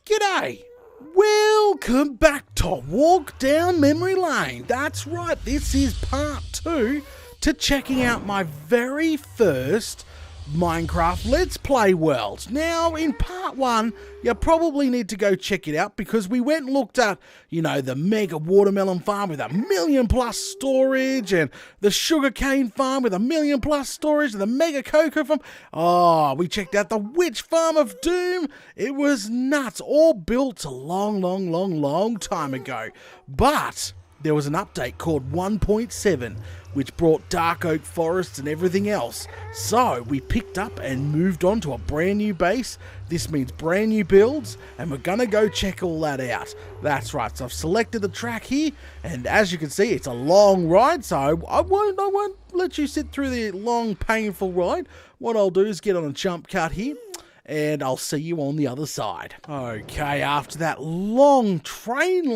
G'day! Welcome back to Walk Down Memory Lane. That's right, this is part 2 to checking out my very first Minecraft Let's Play world. Now, in part 1, you probably need to go check it out because we went and looked at, the mega watermelon farm with 1,000,000 plus storage and the sugarcane farm with 1,000,000 plus storage and the mega cocoa farm. Oh, we checked out the witch farm of doom. It was nuts, all built a long time ago. But there was an update called 1.7, which brought dark oak forests and everything else. So we picked up and moved on to a brand new base. This means brand new builds, and we're gonna go check all that out. That's right, so I've selected the track here, and as you can see, it's a long ride, so I won't let you sit through the long, painful ride. What I'll do is get on a jump cut here, and I'll see you on the other side. Okay, after that long train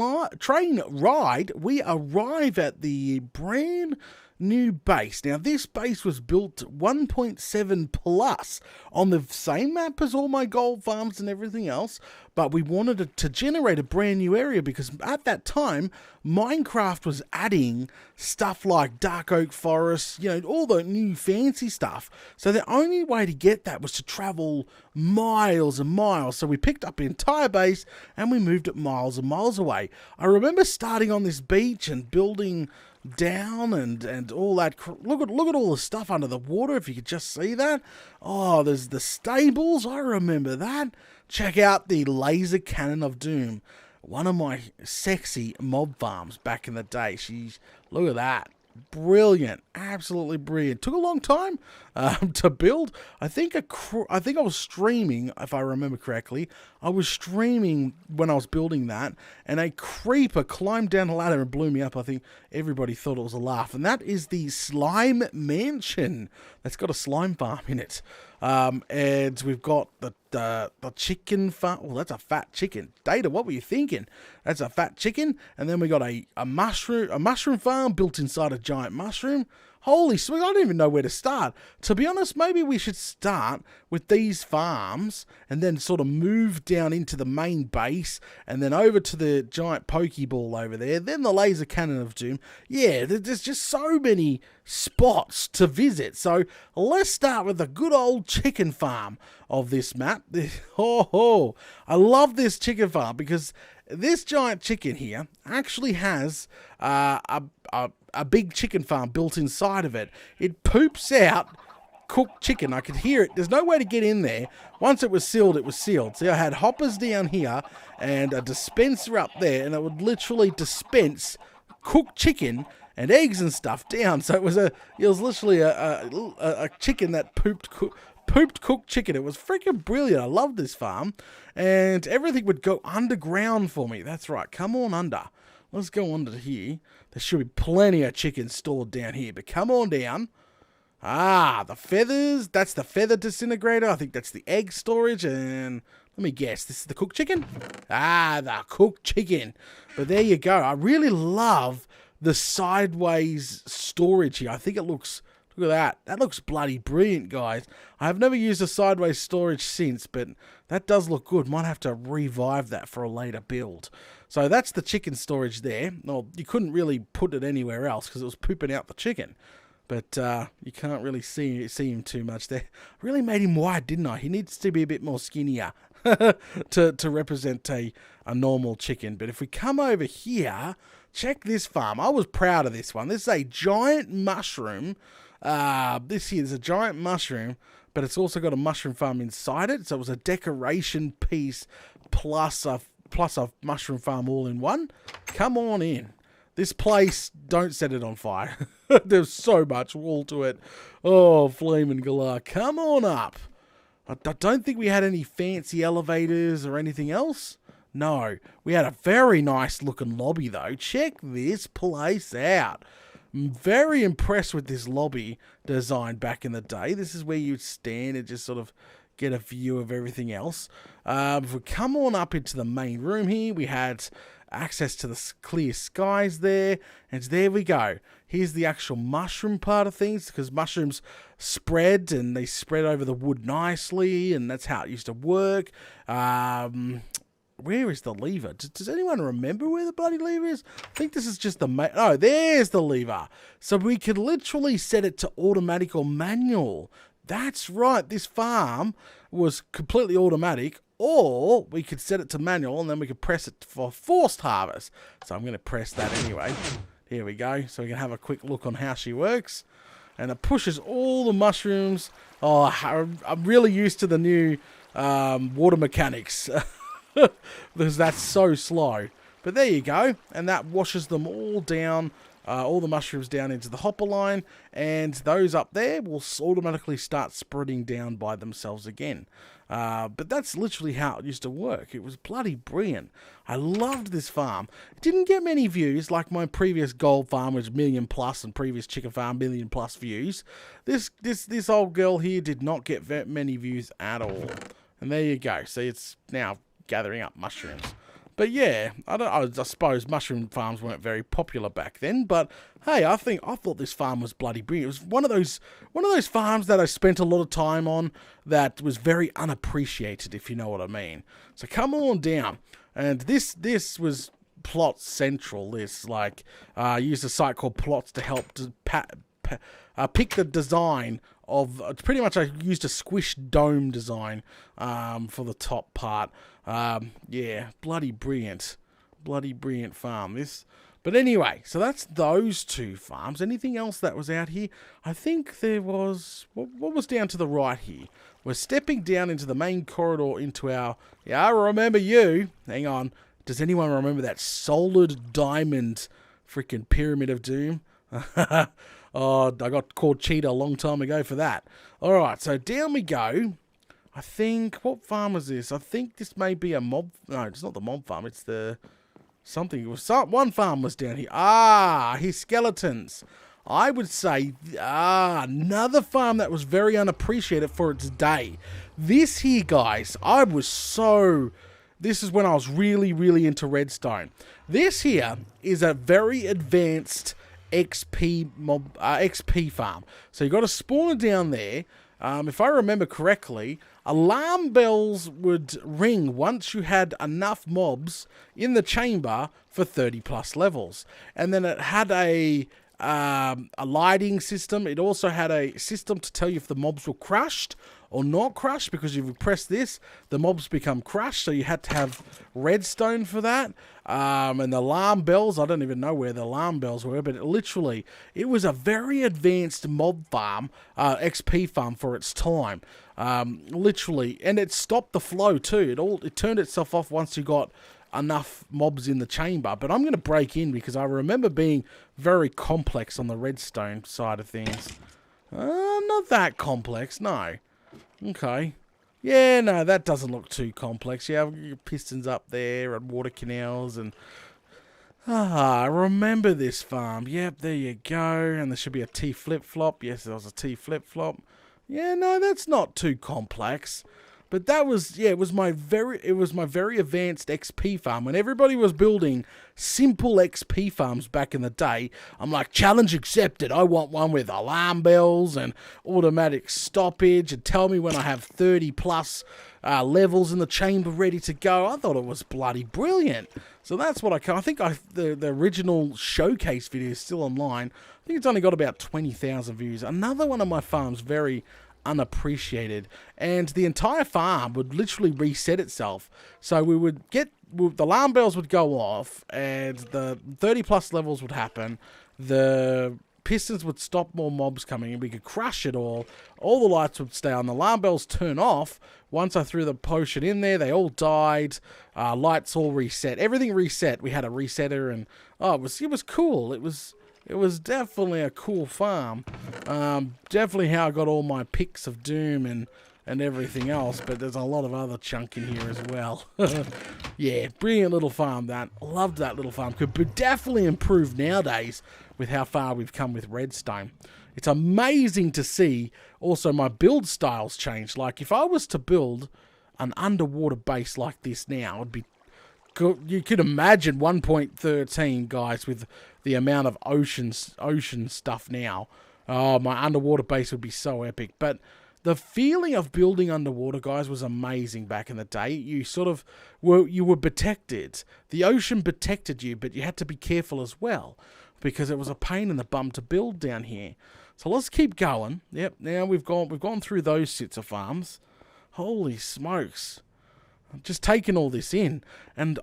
ride, we arrive at the brand new base. Now, this base was built 1.7 plus on the same map as all my gold farms and everything else, but we wanted to generate a brand new area because at that time, Minecraft was adding stuff like dark oak forests, all the new fancy stuff. So the only way to get that was to travel miles and miles. So we picked up the entire base and we moved it miles and miles away. I remember starting on this beach and building down and all that. Look at all the stuff under the water, if you could just see that. Oh, there's the stables, I remember that. Check out the laser cannon of doom, one of my sexy mob farms back in the day. Look at that. Brilliant, absolutely brilliant. Took a long time to build. I think I was streaming, if I remember correctly. I was streaming when I was building that, and a creeper climbed down the ladder and blew me up. I think everybody thought it was a laugh, and that is the slime mansion. That's got a slime farm in it. And we've got the chicken farm. Oh, that's a fat chicken. Data, what were you thinking? That's a fat chicken. And then we got a mushroom farm built inside a giant mushroom. Holy sweet, I don't even know where to start. To be honest, maybe we should start with these farms and then sort of move down into the main base and then over to the giant Pokeball over there, then the laser cannon of doom. Yeah, there's just so many spots to visit. So let's start with the good old chicken farm of this map. I love this chicken farm because this giant chicken here actually has a big chicken farm built inside of it. It poops out cooked chicken. I could hear it. There's no way to get in there. Once it was sealed, it was sealed. See, I had hoppers down here and a dispenser up there, and it would literally dispense cooked chicken and eggs and stuff down. So it was literally a chicken that pooped cooked chicken. It was freaking brilliant. I love this farm, and everything would go underground for me. That's right. Come on under. Let's go under here. There should be plenty of chicken stored down here, but come on down. Ah, the feathers. That's the feather disintegrator. I think that's the egg storage. And let me guess, this is the cooked chicken? Ah, the cooked chicken. But there you go. I really love the sideways storage here. I think it looks... Look at that. That looks bloody brilliant, guys. I have never used a sideways storage since, but that does look good. Might have to revive that for a later build. So that's the chicken storage there. Well, you couldn't really put it anywhere else because it was pooping out the chicken. But you can't really see him too much there. I really made him wide, didn't I? He needs to be a bit more skinnier to represent a normal chicken. But if we come over here, check this farm. I was proud of this one. This is a giant mushroom. This here is a giant mushroom, but it's also got a mushroom farm inside it. So it was a decoration piece plus a mushroom farm all in one. Come on in. This place, don't set it on fire. There's so much wall to it. Oh, flaming galah. Come on up. I don't think we had any fancy elevators or anything else. No, we had a very nice looking lobby though. Check this place out. I'm very impressed with this lobby design back in the day. This is where you'd stand and just sort of get a view of everything else. If we come on up into the main room here, we had access to the clear skies there, and there we go. Here's the actual mushroom part of things, because mushrooms spread and they spread over the wood nicely, and that's how it used to work. where is the lever? Does anyone remember where the bloody lever is? I think this is just the oh, there's the lever. So we can literally set it to automatic or manual. That's right. This farm was completely automatic, or we could set it to manual and then we could press it for forced harvest. So I'm going to press that anyway. Here we go. So we can have a quick look on how she works. And it pushes all the mushrooms. Oh, I'm really used to the new water mechanics because that's so slow. But there you go. And that washes them all down, all the mushrooms down into the hopper line. And those up there will automatically start spreading down by themselves again. But that's literally how it used to work. It was bloody brilliant. I loved this farm. It didn't get many views like my previous gold farm, which was 1 million plus, and previous chicken farm 1 million plus views. This old girl here did not get that many views at all. And there you go. See, it's now gathering up mushrooms. But yeah, I suppose mushroom farms weren't very popular back then. But hey, I thought this farm was bloody brilliant. It was one of those farms that I spent a lot of time on that was very unappreciated, if you know what I mean. So come on down, and this was Plot Central. This I used a site called Plots to help to pick the design of pretty much. I used a squish dome design for the top part. Yeah, bloody brilliant farm this. But anyway, so that's those two farms. Anything else that was out here? I think there was what was down to the right here. We're stepping down into the main corridor into our. Yeah, I remember you. Hang on. Does anyone remember that solid diamond freaking Pyramid of Doom? Oh, I got called cheater a long time ago for that. All right, so down we go. I think, what farm is this? I think this may be a mob. No, it's not the mob farm. It's the something. One farm was down here. Ah, his skeletons. I would say, another farm that was very unappreciated for its day. This here, guys, this is when I was really, really into redstone. This here is a very advanced XP farm. So you got a spawner down there. If I remember correctly, alarm bells would ring once you had enough mobs in the chamber for 30 plus levels. And then it had a lighting system. It also had a system to tell you if the mobs were crushed or not crushed, because if you press this, the mobs become crushed, so you had to have redstone for that. And the alarm bells, I don't even know where the alarm bells were, but it was a very advanced mob farm, XP farm for its time. Literally, and it stopped the flow too. It turned itself off once you got enough mobs in the chamber. But I'm going to break in because I remember being very complex on the redstone side of things. Not that complex, no. Okay. Yeah, no, that doesn't look too complex. You have your pistons up there and water canals and... I remember this farm. Yep, there you go. And there should be a T flip-flop. Yes, there was a T flip-flop. Yeah, no, that's not too complex. But that was, yeah, it was my very advanced XP farm. When everybody was building simple XP farms back in the day, I'm like, challenge accepted. I want one with alarm bells and automatic stoppage, and tell me when I have 30 plus levels in the chamber ready to go. I thought it was bloody brilliant. So that's what I think the original showcase video is still online. I think it's only got about 20,000 views. Another one of my farms, very unappreciated, and the entire farm would literally reset itself. So we would get, the alarm bells would go off and the 30 plus levels would happen. The pistons would stop more mobs coming and we could crush it all. All the lights would stay on. The alarm bells turn off. Once I threw the potion in there, they all died. Lights all reset. Everything reset. We had a resetter, and it was cool. It was definitely a cool farm. Definitely how I got all my picks of doom and everything else, but there's a lot of other chunk in here as well. Yeah, brilliant little farm that. Loved that little farm. Could definitely improve nowadays with how far we've come with redstone. It's amazing to see also my build styles change. Like if I was to build an underwater base like this now, it'd be... You could imagine 1.13, guys, with the amount of ocean stuff now. Oh, my underwater base would be so epic. But the feeling of building underwater, guys, was amazing back in the day. You sort of were protected. The ocean protected you, but you had to be careful as well because it was a pain in the bum to build down here. So let's keep going. Yep, now we've gone through those sets of farms. Holy smokes. I'm just taking all this in. And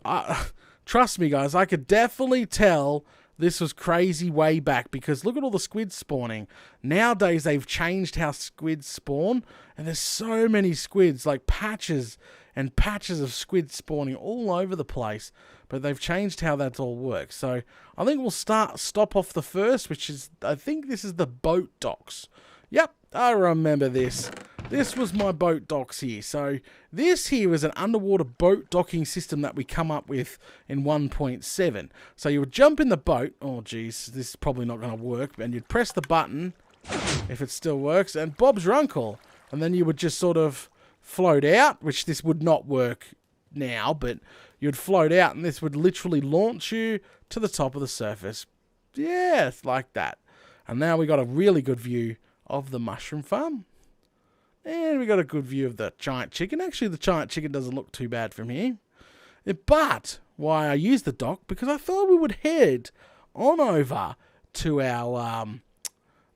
trust me, guys, I could definitely tell this was crazy way back because look at all the squid spawning. Nowadays, they've changed how squids spawn, and there's so many squids, like patches and patches of squid spawning all over the place, but they've changed how that all works. So I think we'll stop off the first, which is, I think this is the boat docks. Yep, I remember this. This was my boat docks here. So this here was an underwater boat docking system that we come up with in 1.7. So you would jump in the boat. Oh, geez, this is probably not going to work. And you'd press the button, if it still works, and Bob's your uncle. And then you would just sort of float out, which this would not work now, but you'd float out and this would literally launch you to the top of the surface. Yeah, it's like that. And now we got a really good view of the mushroom farm. And we got a good view of the giant chicken. Actually, the giant chicken doesn't look too bad from here. But why I used the dock, because I thought we would head on over to our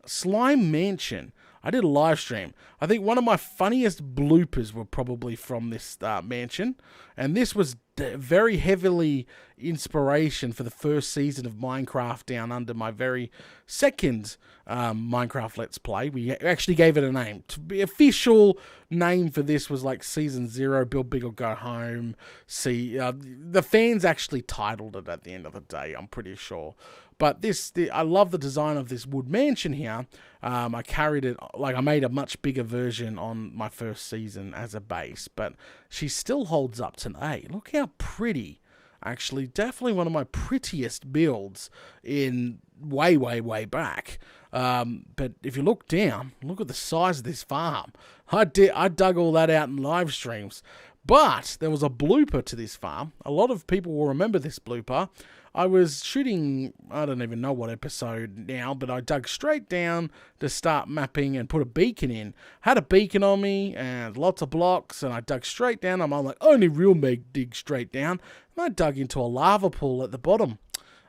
slime mansion. I did a live stream. I think one of my funniest bloopers were probably from this mansion. And this was very heavily inspiration for the first season of Minecraft Down Under, my very second Minecraft Let's Play. We actually gave it a name. The official name for this was like Season 0, Build Big or Go Home. The fans actually titled it at the end of the day, I'm pretty sure. But I love the design of this wood mansion here. I carried it, like I made a much bigger version on my first season as a base, but she still holds up today. Look how pretty. Actually, definitely one of my prettiest builds in way, way, way back. But if you look down, look at the size of this farm. I dug all that out in live streams. But there was a blooper to this farm. A lot of people will remember this blooper. I was shooting, I don't even know what episode now, but I dug straight down to start mapping and put a beacon in. Had a beacon on me and lots of blocks, and I dug straight down. I'm like, only real meg dig straight down. And I dug into a lava pool at the bottom.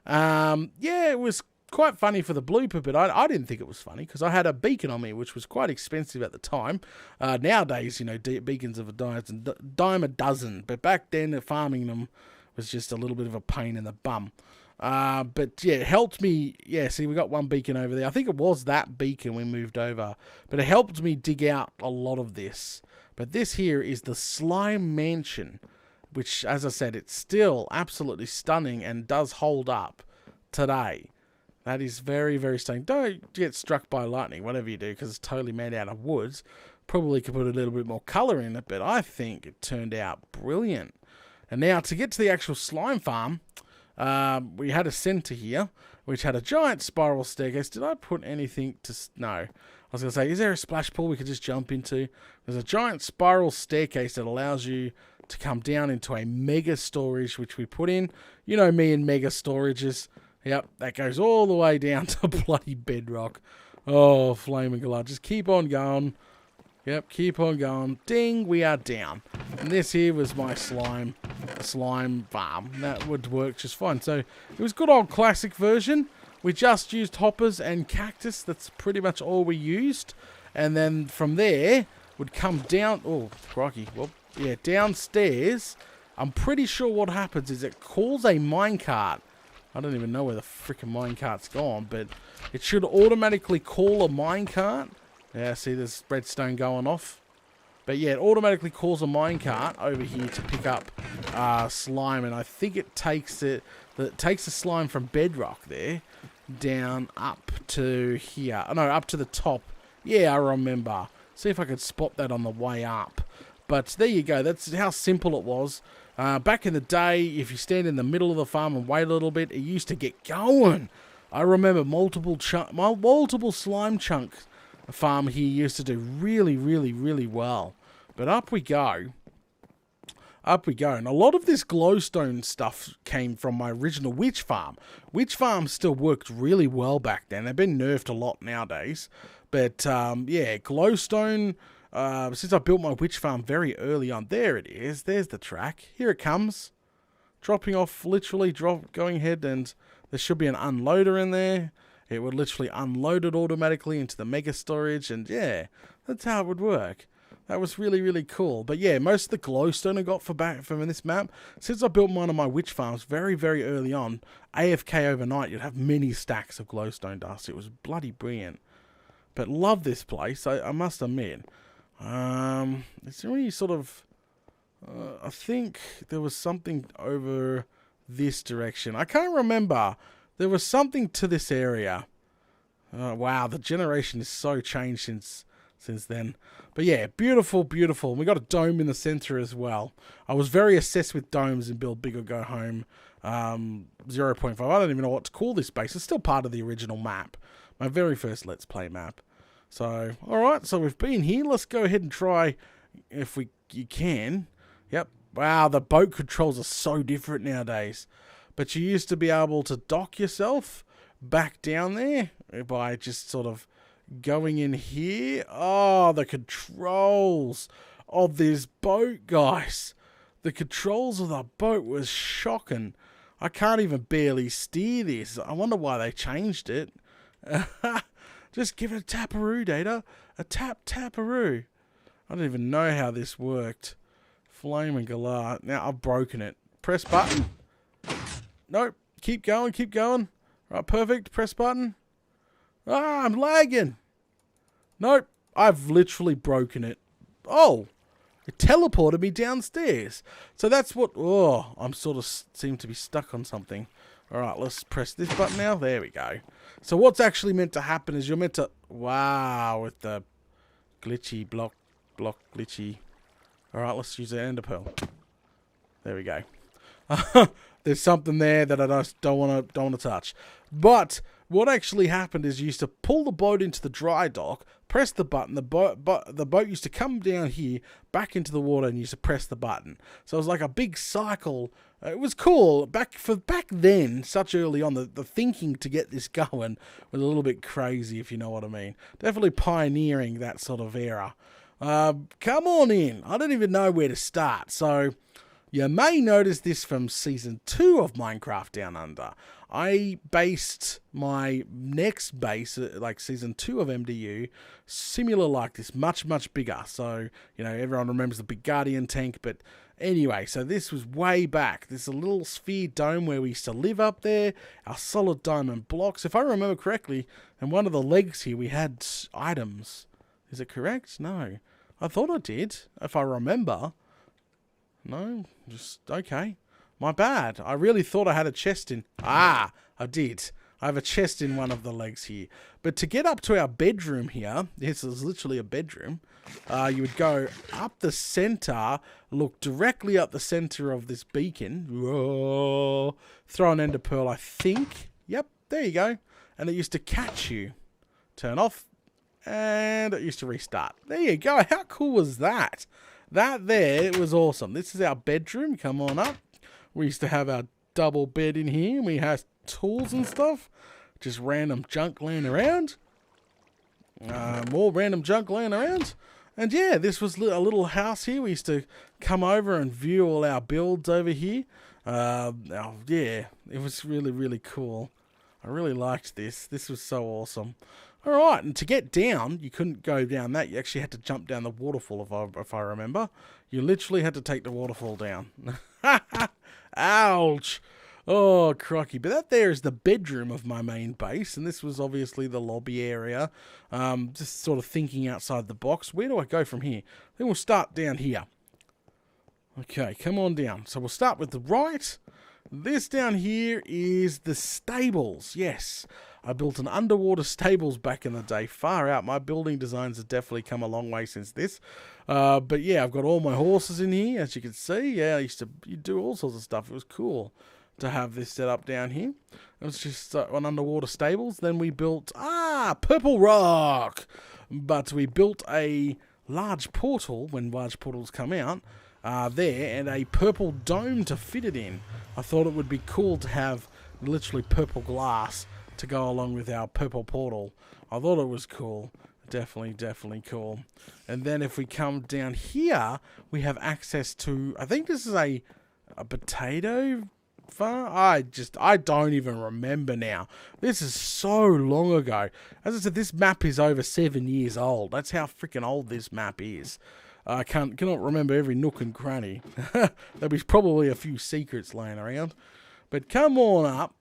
Yeah, it was quite funny for the blooper, but I didn't think it was funny because I had a beacon on me, which was quite expensive at the time. Nowadays, you know, beacons of a dime a dozen, but back then, farming them was just a little bit of a pain in the bum. But yeah, it helped me. Yeah, see, we got one beacon over there. I think it was that beacon we moved over, but it helped me dig out a lot of this. But this here is the slime mansion, which, as I said, it's still absolutely stunning and does hold up today. That is very, very stunning. Don't get struck by lightning, whatever you do, because it's totally made out of woods. Probably could put a little bit more color in it, but I think it turned out brilliant. And now to get to the actual slime farm, we had a center here, which had a giant spiral staircase. Did I put anything to... No. I was going to say, is there a splash pool we could just jump into? There's a giant spiral staircase that allows you to come down into a mega storage, which we put in. You know me and mega storages. Yep, that goes all the way down to bloody bedrock. Oh, flaming glad. Just keep on going. Yep, keep on going. Ding, we are down. And this here was my slime farm. That would work just fine. So it was good old classic version. We just used hoppers and cactus. That's pretty much all we used. And then from there would come down. Oh, crikey. Well, yeah, downstairs. I'm pretty sure what happens is it calls a minecart. I don't even know where the freaking minecart's gone, but it should automatically call a minecart. Yeah, see, there's redstone going off. But yeah, it automatically calls a minecart over here to pick up slime, and I think it takes the slime from bedrock there down up to here. Oh, no, up to the top. Yeah, I remember. See if I could spot that on the way up. But there you go. That's how simple it was. Back in the day, if you stand in the middle of the farm and wait a little bit, it used to get going. I remember multiple slime chunks. A farm here used to do really, really, really well. But up we go. Up we go. And a lot of this glowstone stuff came from my original witch farm. Witch farm still worked really well back then. They've been nerfed a lot nowadays. But yeah, glowstone since I built my witch farm very early on. There it is. There's the track. Here it comes. Dropping off, literally going ahead, and there should be an unloader in there. It would literally unload it automatically into the mega storage, and yeah, that's how it would work. That was really, really cool. But yeah, most of the glowstone I got from this map, since I built one of my witch farms very, very early on, AFK overnight, you'd have many stacks of glowstone dust. It was bloody brilliant. But love this place, I must admit. Is there any sort of... I think there was something over this direction. I can't remember. There was something to this area. Wow, the generation is so changed since then. But yeah, beautiful, beautiful. We got a dome in the center as well. I was very obsessed with domes in Build Big or Go Home 0.5. I don't even know what to call this base. It's still part of the original map. My very first Let's Play map. So, alright, so we've been here. Let's go ahead and try, if you can. Yep. Wow, the boat controls are so different nowadays. But you used to be able to dock yourself back down there by just sort of going in here. Oh, the controls of this boat, guys. The controls of the boat was shocking. I can't even barely steer this. I wonder why they changed it. Just give it a taparoo, Data. A taparoo. I don't even know how this worked. Flame and galah. Now I've broken it. Press button. Nope. Keep going, keep going. Right, perfect. Press button. Ah, I'm lagging. Nope. I've literally broken it. Oh. It teleported me downstairs. So that's what... Oh, I'm sort of seem to be stuck on something. Alright, let's press this button now. There we go. So what's actually meant to happen is you're meant to... Wow, with the glitchy block glitchy... Alright, let's use the ender pearl. There we go. There's something there that I just don't want to touch. But what actually happened is you used to pull the boat into the dry dock, press the button, the boat used to come down here, back into the water, and you used to press the button. So it was like a big cycle. It was cool. Back then, such early on, the thinking to get this going was a little bit crazy, if you know what I mean. Definitely pioneering that sort of era. Come on in. I don't even know where to start. So you may notice this from Season 2 of Minecraft Down Under. I based my next base, like Season 2 of MDU, similar like this, much, much bigger. So, you know, everyone remembers the big Guardian tank, but anyway, so this was way back. This is a little sphere dome where we used to live up there, our solid diamond blocks. If I remember correctly, and one of the legs here, we had items. Is it correct? No. I thought I did, if I remember. No, just, okay. My bad. I really thought I had a chest in... Ah, I did. I have a chest in one of the legs here. But to get up to our bedroom here, this is literally a bedroom, you would go up the center, look directly up the center of this beacon. Whoa, throw an ender pearl, I think. Yep, there you go. And it used to catch you. Turn off. And it used to restart. There you go. How cool was that? That there, it was awesome. This is our bedroom. Come on up. We used to have our double bed in here. We had tools and stuff. Just random junk laying around. More random junk laying around. And yeah, this was a little house here. We used to come over and view all our builds over here. Yeah, it was really, really cool. I really liked this. This was so awesome. All right, and to get down, you couldn't go down that. You actually had to jump down the waterfall, if I remember. You literally had to take the waterfall down. Ouch. Oh, crocky. But that there is the bedroom of my main base, and this was obviously the lobby area. Just sort of thinking outside the box. Where do I go from here? Then we'll start down here. Okay, come on down. So we'll start with the right. This down here is the stables. Yes, I built an underwater stables back in the day. Far out. My building designs have definitely come a long way since this. But yeah, I've got all my horses in here, as you can see. Yeah, you do all sorts of stuff. It was cool to have this set up down here. It was just on underwater stables. Then we built, Purple Rock. But we built a large portal when large portals come out. There, and a purple dome to fit it in. I thought it would be cool to have literally purple glass to go along with our purple portal. I thought it was cool. Definitely cool. And then if we come down here, we have access to, I think this is a potato farm? I don't even remember now. This is so long ago. As I said, this map is over 7 years old. That's how freaking old this map is. I cannot remember every nook and cranny. There'll be probably a few secrets laying around. But come on up.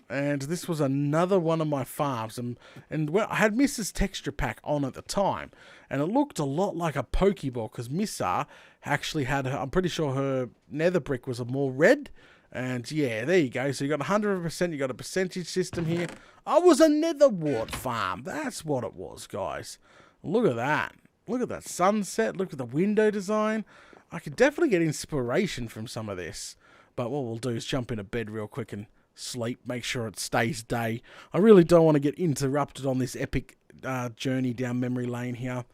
And this was another one of my farms. And well, I had Mrs. Texture Pack on at the time. And it looked a lot like a Pokeball. Because Missa actually had, I'm pretty sure her nether brick was a more red. And yeah, there you go. So you got 100%. You got a percentage system here. I was a nether wart farm. That's what it was, guys. Look at that. Look at that sunset. Look at the window design. I could definitely get inspiration from some of this. But what we'll do is jump into bed real quick and sleep. Make sure it stays day. I really don't want to get interrupted on this epic journey down memory lane here.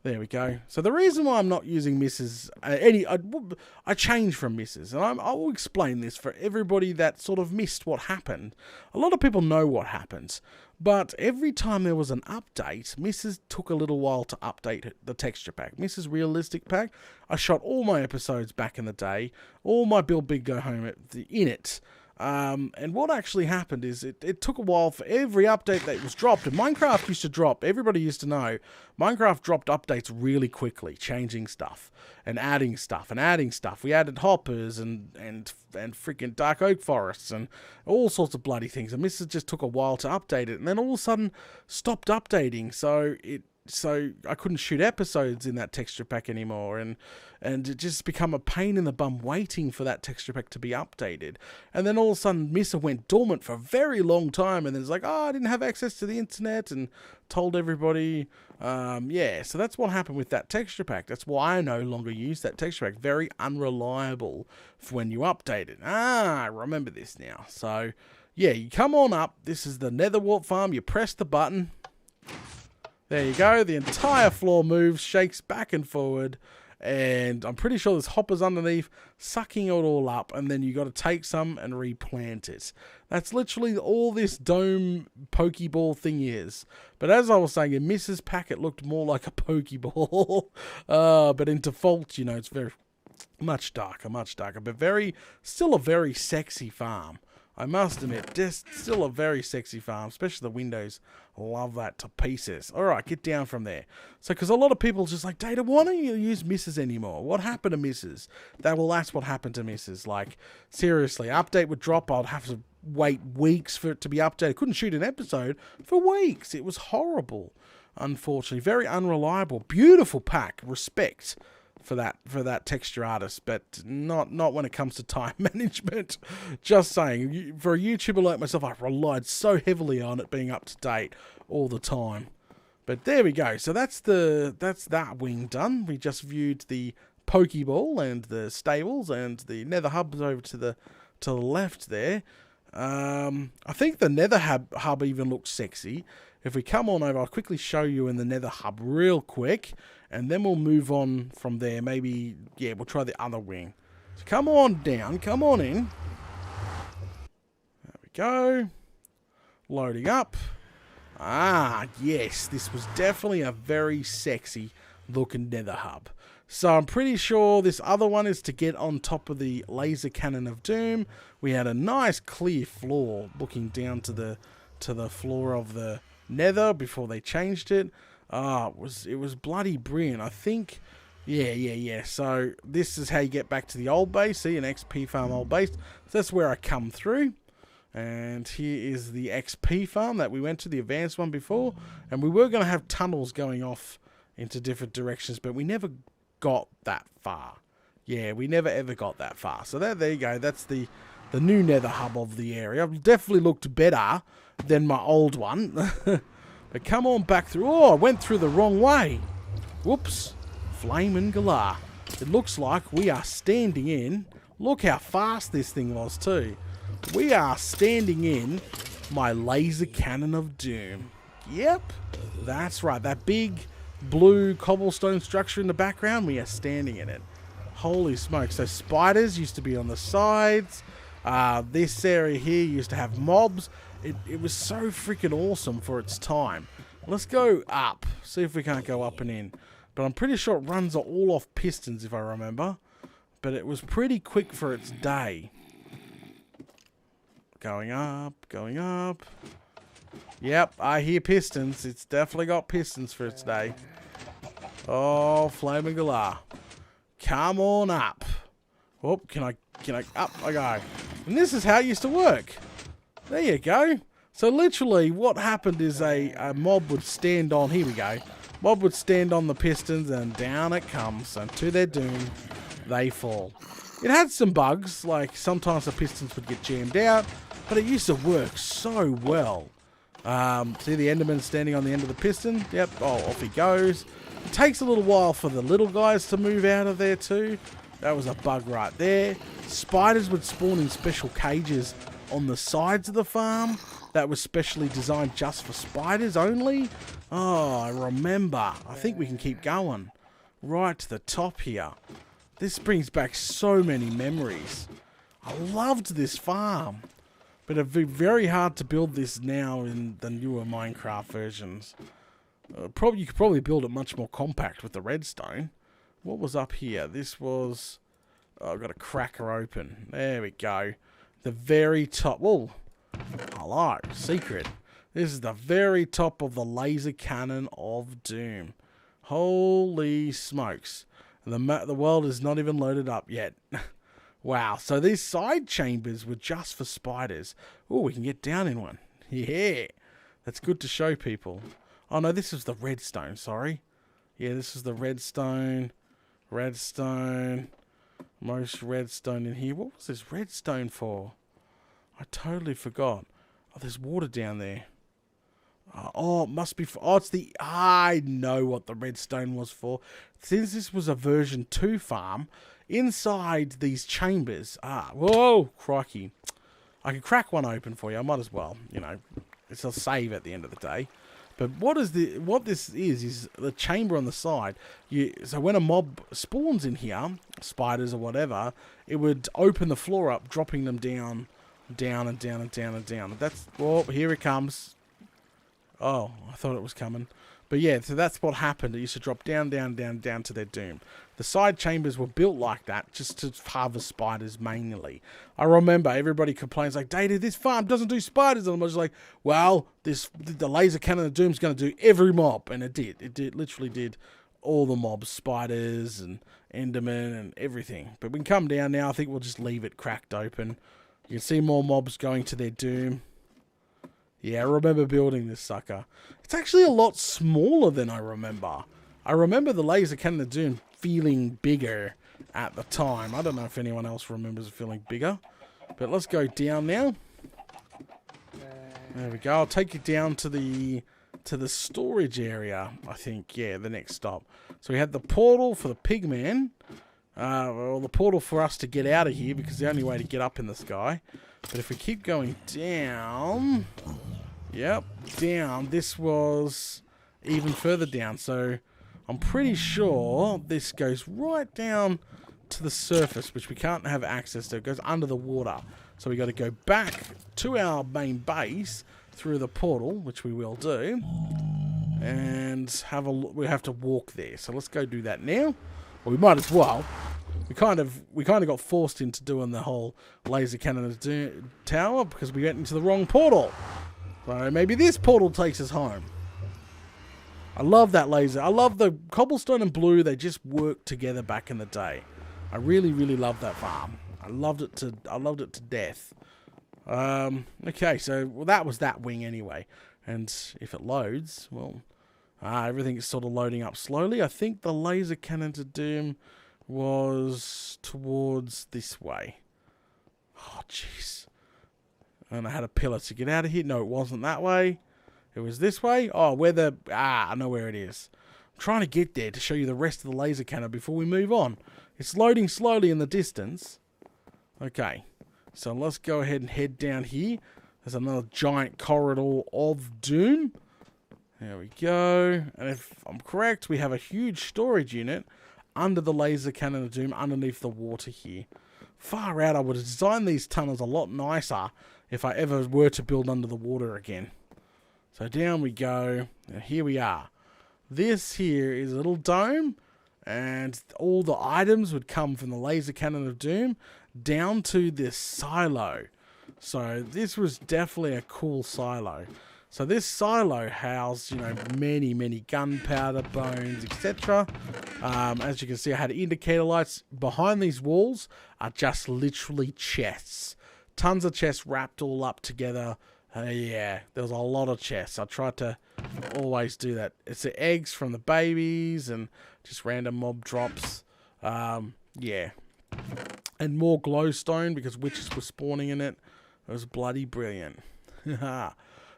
There we go. So the reason why I'm not using Mrs. I changed from Mrs. And I will explain this for everybody that sort of missed what happened. A lot of people know what happens. But every time there was an update, Mrs. took a little while to update the texture pack. Mrs. Realistic Pack, I shot all my episodes back in the day. All my Build Big Go Home in it. And what actually happened is it took a while for every update that was dropped. And Minecraft used to drop, everybody used to know, Minecraft dropped updates really quickly, changing stuff and adding stuff and adding stuff. We added hoppers and freaking dark oak forests and all sorts of bloody things. And Mrs. just took a while to update it and then all of a sudden stopped updating. So I couldn't shoot episodes in that texture pack anymore, and it just become a pain in the bum waiting for that texture pack to be updated. And then all of a sudden Missa went dormant for a very long time, and then it's like, oh, I didn't have access to the internet, and told everybody, yeah, so that's what happened with that texture pack. That's why I no longer use that texture pack. Very unreliable for when you update it. I remember this now. So yeah, you come on up. This is the nether wart farm. You press the button. There you go. The entire floor moves, shakes back and forward. And I'm pretty sure there's hoppers underneath, sucking it all up. And then you got to take some and replant it. That's literally all this dome Pokeball thing is. But as I was saying, in Mrs. Pack, it looked more like a Pokeball. But in default, you know, it's very much darker. But still a very sexy farm. I must admit, just still a very sexy farm, especially the windows. Love that to pieces. All right, get down from there. So, because a lot of people just like, Data, why don't you use Mrs. anymore? What happened to Mrs.? That's what happened to Mrs. Like, seriously, update would drop. I'd have to wait weeks for it to be updated. Couldn't shoot an episode for weeks. It was horrible, unfortunately. Very unreliable. Beautiful pack. Respect for that texture artist, but not when it comes to time management. Just saying, for a YouTuber like myself, I relied so heavily on it being up to date all the time. But there we go. So that's that wing done. We just viewed the Pokeball and the stables and the nether hubs over to the left there. I think the nether hub even looks sexy. If we come on over, I'll quickly show you in the nether hub real quick, and then we'll move on from there. Maybe, yeah, we'll try the other wing. So come on down, come on in. There we go. Loading up. Ah, yes, this was definitely a very sexy looking nether hub. So I'm pretty sure this other one is to get on top of the laser cannon of doom. We had a nice clear floor looking down to the floor of the nether before they changed it. It was bloody brilliant. I think, yeah. So this is how you get back to the old base. See, an XP farm old base. So that's where I come through. And here is the XP farm that we went to, the advanced one before. And we were going to have tunnels going off into different directions, but we never got that far. Yeah, we never ever got that far. So there you go. That's the new nether hub of the area. Definitely looked better than my old one. But come on back through. Oh, I went through the wrong way. Whoops. Flame and galah. It looks like we are standing in. Look how fast this thing was too. We are standing in my laser cannon of doom. Yep. That's right. That big blue cobblestone structure in the background, we are standing in it. Holy smoke. So spiders used to be on the sides. This area here used to have mobs. It was so freaking awesome for its time. Let's go up. See if we can't go up and in. But I'm pretty sure it runs all off pistons, if I remember. But it was pretty quick for its day. Going up, going up. Yep, I hear pistons. It's definitely got pistons for its day. Oh, flaming galah. Come on up. Oh, can I, up I go. And this is how it used to work. There you go. So literally what happened is a mob would stand on, here we go. Mob would stand on the pistons and down it comes. And to their doom, they fall. It had some bugs, like sometimes the pistons would get jammed out, but it used to work so well. See the Enderman standing on the end of the piston? Yep, oh, off he goes. It takes a little while for the little guys to move out of there too. That was a bug right there. Spiders would spawn in special cages on the sides of the farm. That was specially designed just for spiders only. Oh, I remember. I think we can keep going. Right to the top here. This brings back so many memories. I loved this farm. But it'd be very hard to build this now in the newer Minecraft versions. You could probably build it much more compact with the redstone. What was up here? This was... Oh, I've got a cracker open. There we go. The very top... Whoa. Hello. Secret. This is the very top of the laser cannon of doom. Holy smokes. The world is not even loaded up yet. Wow, so these side chambers were just for spiders. Oh, we can get down in one. Yeah, that's good to show people. Oh no, this is the redstone, sorry. Yeah, this is the redstone. Redstone. Most redstone in here. What was this redstone for? I totally forgot. Oh, there's water down there. Oh, it must be for... Oh, it's the... I know what the redstone was for. Since this was a version 2 farm... Inside these chambers, whoa, crikey. I can crack one open for you. I might as well, you know. It's a save at the end of the day. But what this is the chamber on the side. So when a mob spawns in here, spiders or whatever, it would open the floor up, dropping them down, down and down and down and down. That's, oh, here it comes. Oh, I thought it was coming. But yeah, so that's what happened. It used to drop down, down, down, down to their doom. The side chambers were built like that, just to harvest spiders mainly. I remember everybody complains like, Data, this farm doesn't do spiders. And I was like, well, the laser cannon of doom is going to do every mob. And it did. It literally did all the mobs, spiders and endermen and everything. But we can come down now. I think we'll just leave it cracked open. You can see more mobs going to their doom. Yeah, I remember building this sucker. It's actually a lot smaller than I remember. I remember the laser cannon of doom feeling bigger at the time. I don't know if anyone else remembers it feeling bigger. But let's go down now. There we go. I'll take you down to the storage area, I think. Yeah, the next stop. So we had the portal for the pigman. Well, the portal for us to get out of here, because the only way to get up in the sky. But if we keep going down... Yep, down. This was even further down. So I'm pretty sure this goes right down to the surface, which we can't have access to. It goes under the water. So we got to go back to our main base through the portal, which we will do. And we have to walk there. So let's go do that now. Well, we might as well. We kind of got forced into doing the whole laser cannon tower because we went into the wrong portal. So maybe this portal takes us home. I love that laser. I love the cobblestone and blue. They just worked together back in the day. I really, really love that farm. I loved it to death. Okay, so that was that wing anyway. And if it loads, well, everything is sort of loading up slowly. I think the laser cannon to doom was towards this way. Oh, jeez. And I had a pillar to get out of here. No, it wasn't that way. It was this way. Oh, I know where it is. I'm trying to get there to show you the rest of the laser cannon before we move on. It's loading slowly in the distance. Okay. So let's go ahead and head down here. There's another giant corridor of doom. There we go. And if I'm correct, we have a huge storage unit under the laser cannon of doom underneath the water here. Far out, I would have designed these tunnels a lot nicer if I ever were to build under the water again. So down we go. Now here we are. This here is a little dome, and all the items would come from the laser cannon of doom down to this silo. So this was definitely a cool silo. So this silo housed, many, many gunpowder, bones, etc. As you can see, I had indicator lights. Behind these walls are just literally chests. Tons of chests wrapped all up together. Yeah, there was a lot of chests. I tried to always do that. It's the eggs from the babies and just random mob drops. Yeah. And more glowstone because witches were spawning in it. It was bloody brilliant.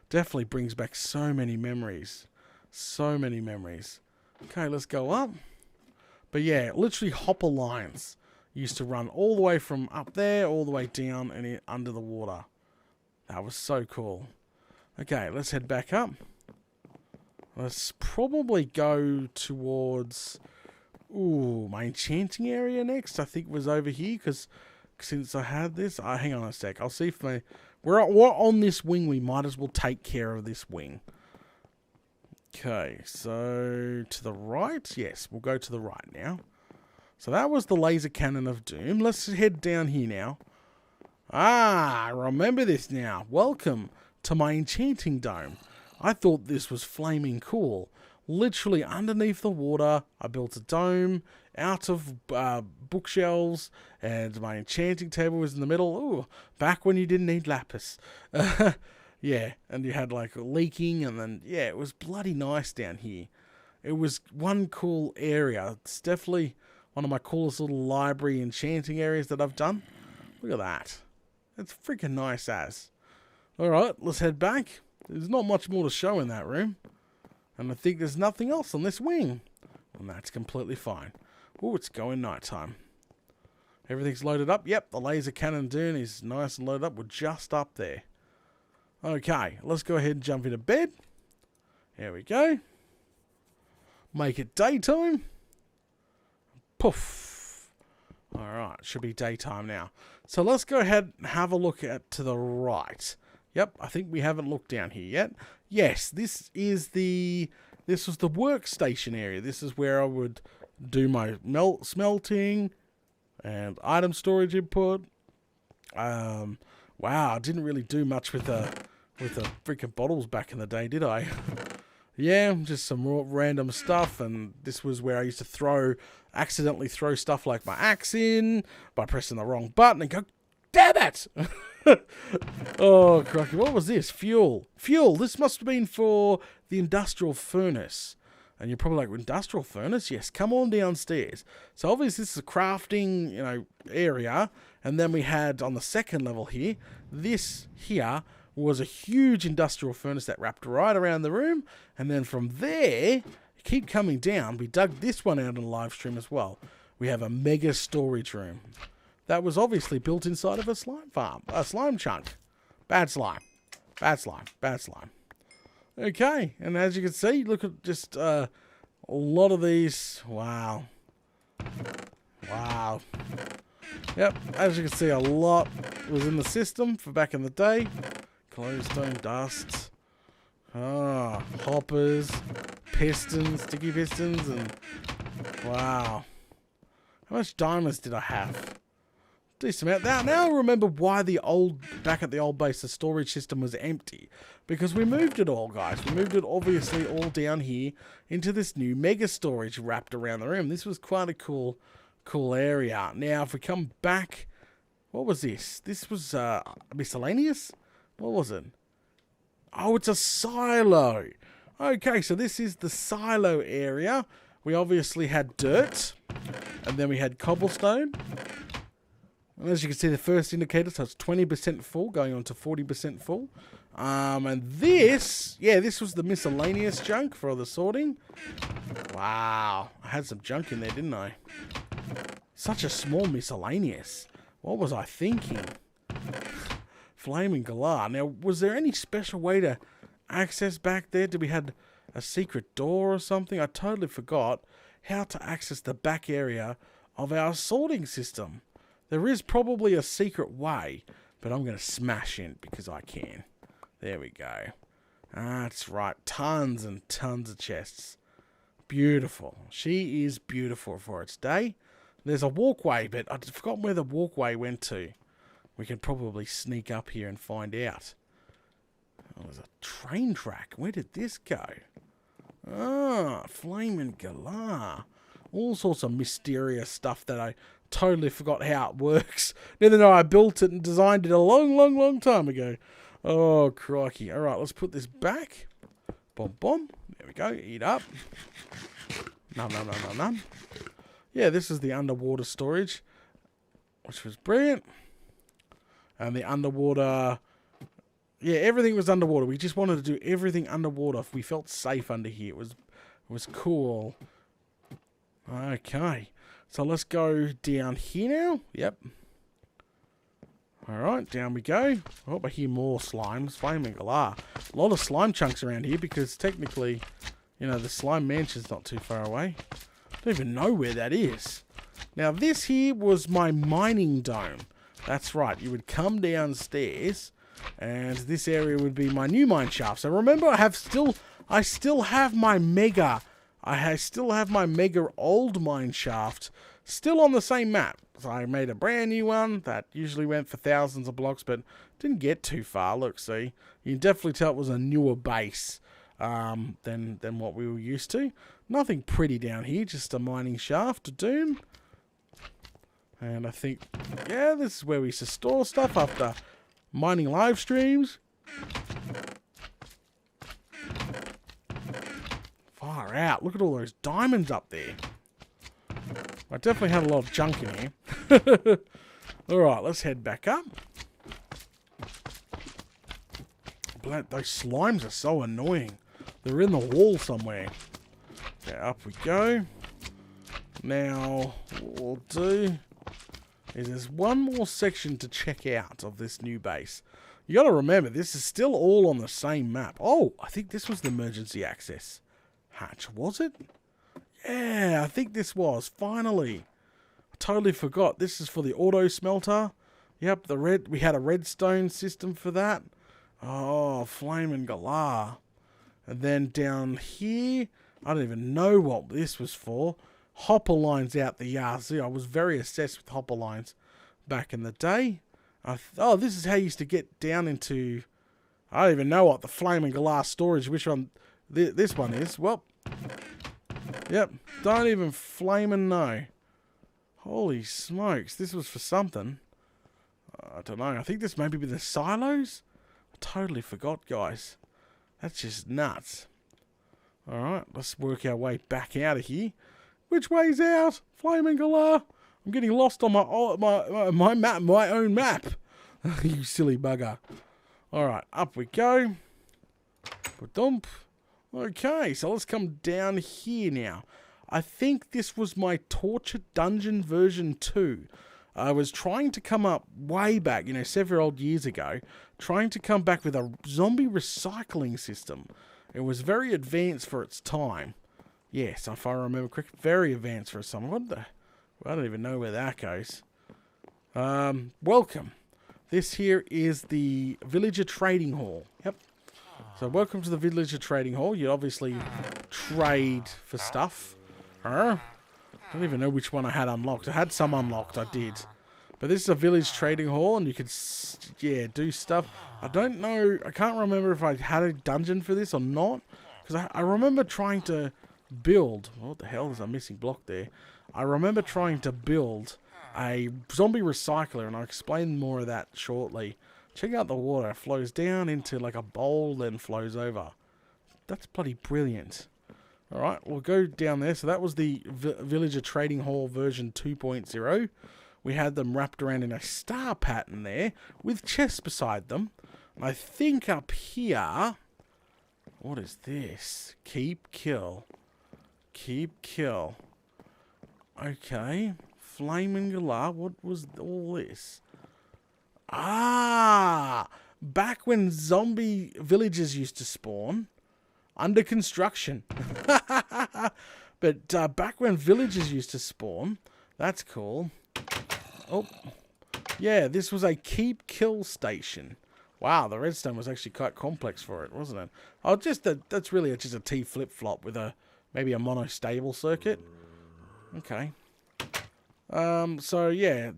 Definitely brings back so many memories. So many memories. Okay, let's go up. But yeah, literally hopper lines used to run all the way from up there, all the way down and under the water. That was so cool. Okay, let's head back up. Let's probably go towards my enchanting area next. I think was over here because since I had this, hang on a sec. I'll see if we're on this wing. We might as well take care of this wing. Okay, so to the right. Yes, we'll go to the right now. So that was the laser cannon of doom. Let's head down here now. I remember this now. Welcome to my enchanting dome. I thought this was flaming cool. Literally underneath the water, I built a dome out of bookshelves, and my enchanting table was in the middle. Ooh, back when you didn't need lapis. Yeah, and you had like leaking, and then, yeah, it was bloody nice down here. It was one cool area. It's definitely one of my coolest little library enchanting areas that I've done. Look at that. It's freaking nice as. Alright, let's head back. There's not much more to show in that room. And I think there's nothing else on this wing. And that's completely fine. Oh, it's going nighttime. Everything's loaded up. Yep, the laser cannon dune is nice and loaded up. We're just up there. Okay, let's go ahead and jump into bed. There we go. Make it daytime. Poof. Alright, should be daytime now. So let's go ahead and have a look to the right. Yep, I think we haven't looked down here yet. Yes, this was the workstation area. This is where I would do my smelting and item storage input. Wow, I didn't really do much with the freaking bottles back in the day, did I? Yeah, just some random stuff, and this was where I used to accidentally throw stuff like my axe in by pressing the wrong button and go, damn it! Oh, crikey, what was this? Fuel. This must have been for the industrial furnace. And you're probably like, industrial furnace? Yes, come on downstairs. So obviously this is a crafting, area. And then we had on the second level here, this here was a huge industrial furnace that wrapped right around the room. And then from there, keep coming down. We dug this one out in the live stream as well. We have a mega storage room. That was obviously built inside of a slime farm. A slime chunk. Bad slime. Bad slime. Bad slime. Okay, and as you can see, look at just a lot of these. Wow. Wow. Yep, as you can see, a lot was in the system for back in the day. Glowstone dust. Hoppers. Pistons, sticky pistons, and wow. How much diamonds did I have? Decent amount. Now I remember why back at the old base, the storage system was empty. Because we moved it all, guys. We moved it obviously all down here into this new mega storage wrapped around the room. This was quite a cool area. Now, if we come back, what was this? This was miscellaneous? What was it? Oh, it's a silo. Okay, so this is the silo area. We obviously had dirt, and then we had cobblestone. And as you can see, the first indicator, so it's 20% full, going on to 40% full. And this was the miscellaneous junk for the sorting. Wow, I had some junk in there, didn't I? Such a small miscellaneous. What was I thinking? Flaming galah. Now, was there any special way to access back there? Did we had a secret door or something? I totally forgot how to access the back area of our sorting system. There is probably a secret way, but I'm going to smash in because I can. There we go. That's right. Tons and tons of chests. Beautiful. She is beautiful for its day. There's a walkway, but I've forgotten where the walkway went to. We can probably sneak up here and find out. Oh, there's a train track. Where did this go? Ah, Flaming Galar. All sorts of mysterious stuff that I totally forgot how it works. Even though I built it and designed it a long, long, long time ago. Oh, crikey. All right, let's put this back. Boom, boom. There we go. Eat up. Nom, nom, nom, nom, nom. Yeah, this is the underwater storage, which was brilliant. And the underwater... Yeah, everything was underwater. We just wanted to do everything underwater. We felt safe under here. It was cool. Okay. So let's go down here now. Yep. Alright, down we go. Oh, I hear more slimes. Flaming Galar. A lot of slime chunks around here because technically, you know, the slime mansion's not too far away. I don't even know where that is. Now, this here was my mining dome. That's right. You would come downstairs, and this area would be my new mine shaft. So remember, I still have my mega. I still have my mega old mine shaft still on the same map. So I made a brand new one that usually went for thousands of blocks, but didn't get too far. Look, see, you can definitely tell it was a newer base than what we were used to. Nothing pretty down here, just a mining shaft to Doom. And I think, yeah, this is where we used to store stuff after mining live streams. Far out. Look at all those diamonds up there. I definitely had a lot of junk in here. Alright, let's head back up. Those slimes are so annoying. They're in the wall somewhere. Okay, up we go. Now, what we'll do is there's one more section to check out of this new base. You got to remember, this is still all on the same map. Oh, I think this was the emergency access hatch, was it? Yeah, I think this was. Finally. I totally forgot. This is for the auto smelter. Yep, we had a redstone system for that. Oh, Flaming Galar. And then down here, I don't even know what this was for. Hopper lines out the Yazoo. I was very obsessed with hopper lines back in the day. Oh, this is how you used to get down into... I don't even know what the Flaming Galar storage, which one this one is. Well, yep, don't even flaming know. Holy smokes, this was for something. I don't know. I think this maybe be the silos? I totally forgot, guys. That's just nuts. Alright, let's work our way back out of here. Which way's out? Flaming Galar. I'm getting lost on my map, my own map. You silly bugger. Alright, up we go. Ba-dump. Okay, so let's come down here now. I think this was my Torture Dungeon version 2. I was trying to come up way back, you know, several odd years ago, trying to come back with a zombie recycling system. It was very advanced for its time. Yes, if I remember correctly, very advanced for its time. I don't even know where that goes. Welcome. This here is the Villager Trading Hall. Yep. So welcome to the Villager Trading Hall. You obviously trade for stuff. I don't even know which one I had unlocked. I had some unlocked, I did. But this is a village trading hall, and you could, yeah, do stuff. I don't know, I can't remember if I had a dungeon for this or not. Because I remember trying to build, what the hell is a missing block there? I remember trying to build a zombie recycler, and I'll explain more of that shortly. Check out the water. It flows down into like a bowl, then flows over. That's bloody brilliant. Alright, we'll go down there. So that was the Villager Trading Hall version 2.0. We had them wrapped around in a star pattern there, with chests beside them. I think up here... What is this? Keep, kill. Keep, kill. Okay. Flaming Galar. What was all this? Ah! Back when zombie villages used to spawn. Under construction. But back when villages used to spawn. That's cool. Oh. Yeah, this was a keep kill station. Wow, the redstone was actually quite complex for it, wasn't it? Oh, that's really just a T flip-flop with maybe a monostable circuit. Okay. So yeah,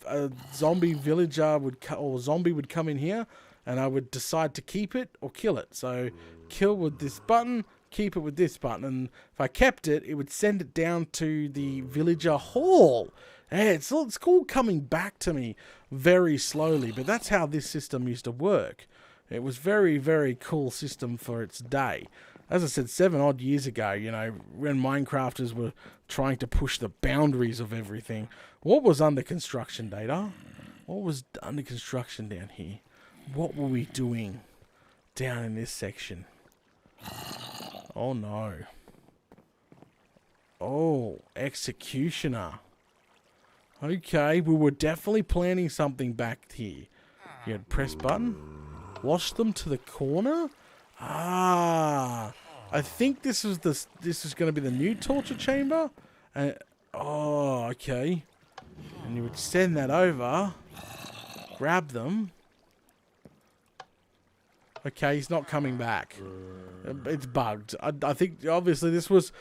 a zombie villager or zombie would come in here, and I would decide to keep it or kill it. So kill with this button, keep it with this button, and if I kept it, it would send it down to the villager hall. Yeah, it's all coming back to me very slowly, but that's how this system used to work. It was very, very cool system for its day. As I said, 7 odd years ago, you know, when Minecrafters were trying to push the boundaries of everything. What was under construction, Data? What was under construction down here? What were we doing down in this section? Oh no. Oh, executioner. Okay, we were definitely planning something back here. You had press button, wash them to the corner. Ah, I think this is going to be the new torture chamber. Oh, okay. And you would send that over, grab them. Okay, he's not coming back. It's bugged. I think obviously this was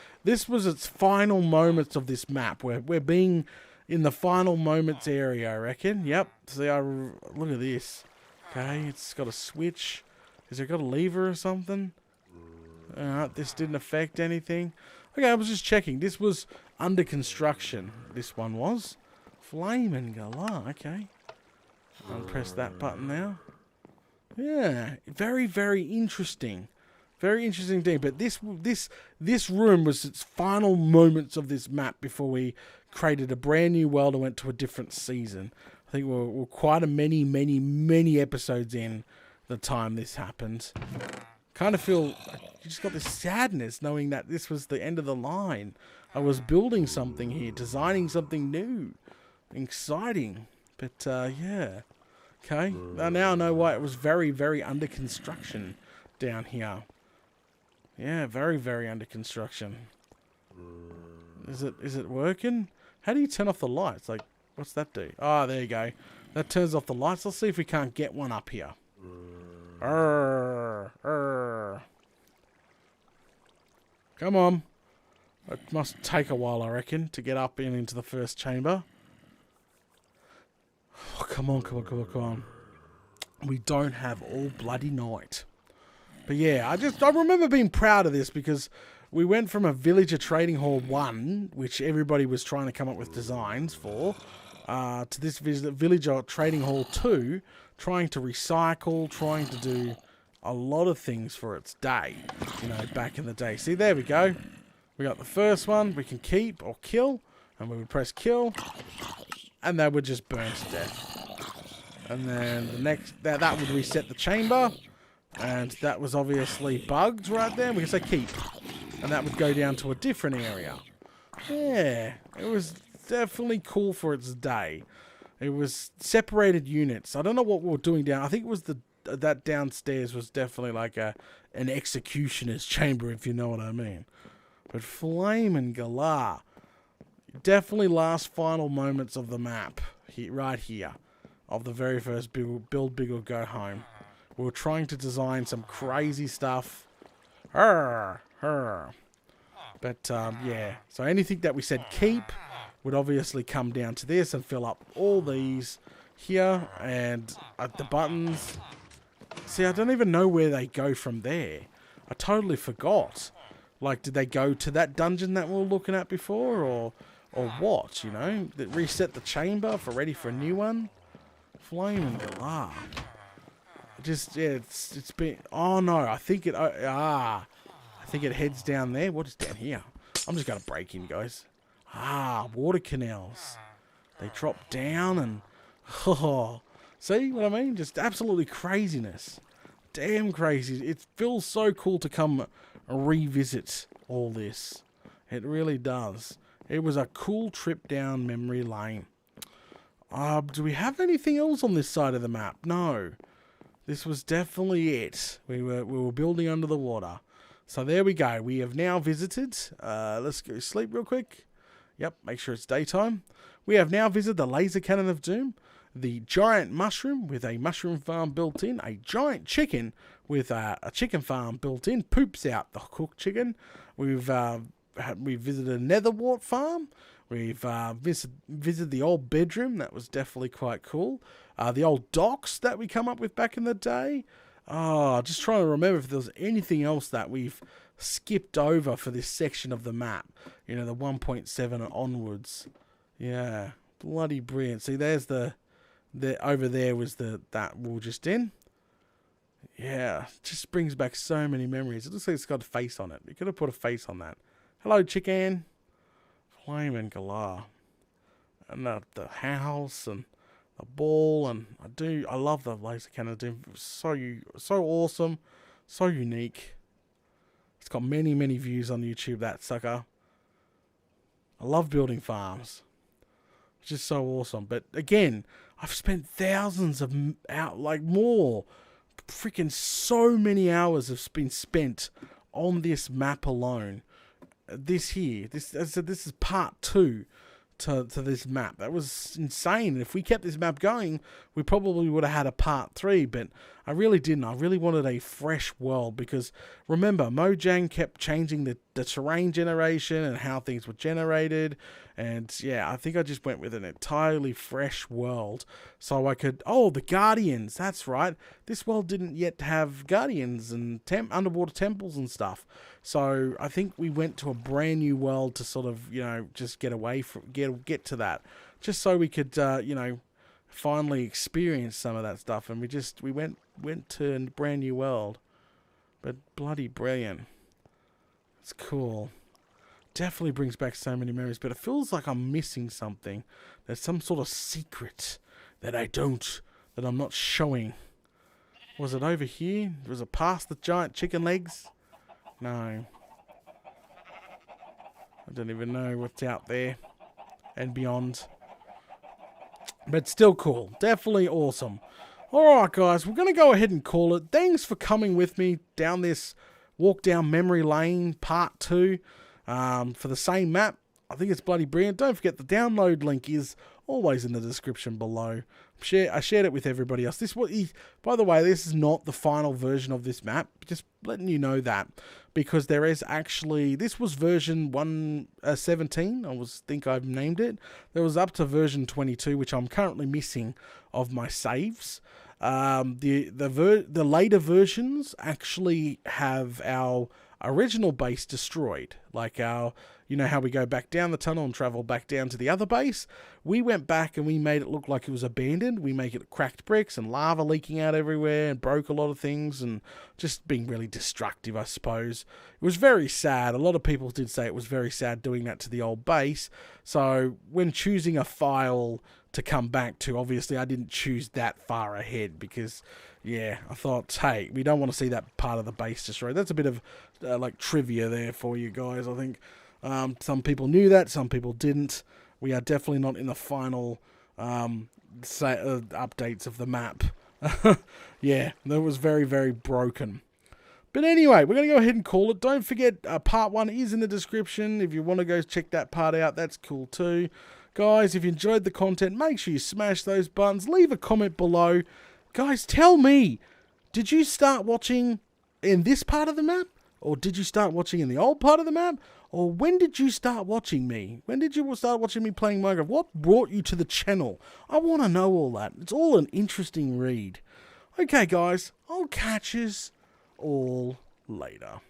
its final moments of this map. We're being in the final moments area, I reckon. Yep. See, look at this. Okay, it's got a switch. Has it got a lever or something? This didn't affect anything. Okay, I was just checking. This was under construction. This one was. Flamin' Galah. Okay. I'll press that button now. Yeah, very, very interesting. Very interesting thing. But this room was its final moments of this map before we created a brand new world and went to a different season. I think we're quite a many episodes in the time this happened. Kind of feel you just got this sadness knowing that this was the end of the line. I was building something here, designing something new, exciting. But yeah. Okay, now I know why it was very, very under construction down here. Yeah, very, very under construction. Is it working? How do you turn off the lights? Like, what's that do? Oh, there you go. That turns off the lights. Let's see if we can't get one up here. Come on. It must take a while, I reckon, to get up into the first chamber. Oh, come on. We don't have all bloody night. But yeah, I remember being proud of this because we went from a villager trading hall 1, which everybody was trying to come up with designs for, to this villager trading hall 2, trying to recycle, trying to do a lot of things for its day, you know, back in the day. See, there we go. We got the first one we can keep or kill, and we would press kill, and they would just burn to death. And then the next, that would reset the chamber, and that was obviously bugged right there. We can say keep, and that would go down to a different area. Yeah, it was definitely cool for its day. It was separated units. I don't know what we were doing down. I think it was that downstairs was definitely like an executioner's chamber, if you know what I mean. But Flamin' Galah, definitely last final moments of the map, right here, of the very first Build Big or Go Home. We were trying to design some crazy stuff. But yeah, so anything that we said keep would obviously come down to this and fill up all these here, and the buttons. See, I don't even know where they go from there. I totally forgot. Like, did they go to that dungeon that we were looking at before, or what, you know? That reset the chamber for ready for a new one? Flaming Galah. Just, yeah, it's been, oh no, I think it heads down there. What is down here? I'm just going to break in, guys. Water canals. They drop down and, oh, see what I mean? Just absolutely craziness. Damn crazy. It feels so cool to come revisit all this. It really does. It was a cool trip down memory lane. Do we have anything else on this side of the map? No. This was definitely it. We were building under the water. So there we go. We have now visited. Let's go sleep real quick. Yep, make sure it's daytime. We have now visited the Laser Cannon of Doom. the giant mushroom with a mushroom farm built in, a giant chicken with a chicken farm built in, poops out the cooked chicken. We've visited a netherwort farm. We've visited the old bedroom. That was definitely quite cool. The old docks that we come up with back in the day. Oh, just trying to remember if there was anything else that we've skipped over for this section of the map. You know, the 1.7 and onwards. Yeah, bloody brilliant. See, there's the over there was that we were just in. Yeah, just brings back so many memories. It looks like it's got a face on it. You could have put a face on that. Hello, chicken. Flaming galah. And the house and the ball, and I love the laser cannon. So awesome, so unique. It's got many views on YouTube, that sucker. I love building farms. It's just so awesome. But again, I've spent thousands of more, freaking so many hours have been spent on this map alone. This is part 2 to this map. That was insane. If we kept this map going, we probably would have had a part 3, but I really didn't. I really wanted a fresh world, because remember, Mojang kept changing the terrain generation and how things were generated, and yeah, I think I just went with an entirely fresh world so I could... Oh, the Guardians, that's right. This world didn't yet have Guardians and underwater temples and stuff, so I think we went to a brand new world to sort of, you know, just get away from, get to that, just so we could, you know, finally experience some of that stuff. And we went to a brand new world, but bloody brilliant. It's cool. Definitely brings back so many memories, but it feels like I'm missing something. There's some sort of secret that I'm not showing. Was it over here? Was it past the giant chicken legs? No. I don't even know what's out there and beyond. But still cool. Definitely awesome. Alright guys, we're going to go ahead and call it. Thanks for coming with me down this walk down memory lane part 2 for the same map. I think it's bloody brilliant. Don't forget the download link is always in the description below. I shared it with everybody else. By the way, this is not the final version of this map. Just letting you know that, because there is actually, this was version 17. I think I've named it. There was up to version 22, which I'm currently missing of my saves. The later versions actually have our original base destroyed, like our, you know how we go back down the tunnel and travel back down to the other base. We went back and we made it look like it was abandoned. We make it cracked bricks and lava leaking out everywhere and broke a lot of things and just being really destructive, I suppose. It was very sad. A lot of people did say it was very sad doing that to the old base. So when choosing a file to come back to, obviously I didn't choose that far ahead, because yeah, I thought, hey, we don't want to see that part of the base destroyed. That's a bit of like trivia there for you guys. I think some people knew that, some people didn't. We are definitely not in the final updates of the map. Yeah, that was very broken. But anyway, we're going to go ahead and call it. Don't forget, part 1 is in the description. If you want to go check that part out, that's cool too. Guys, if you enjoyed the content, make sure you smash those buttons. Leave a comment below. Guys, tell me, did you start watching in this part of the map? Or did you start watching in the old part of the map? Or when did you start watching me? When did you start watching me playing Minecraft? What brought you to the channel? I want to know all that. It's all an interesting read. Okay, guys, I'll catch yous all later.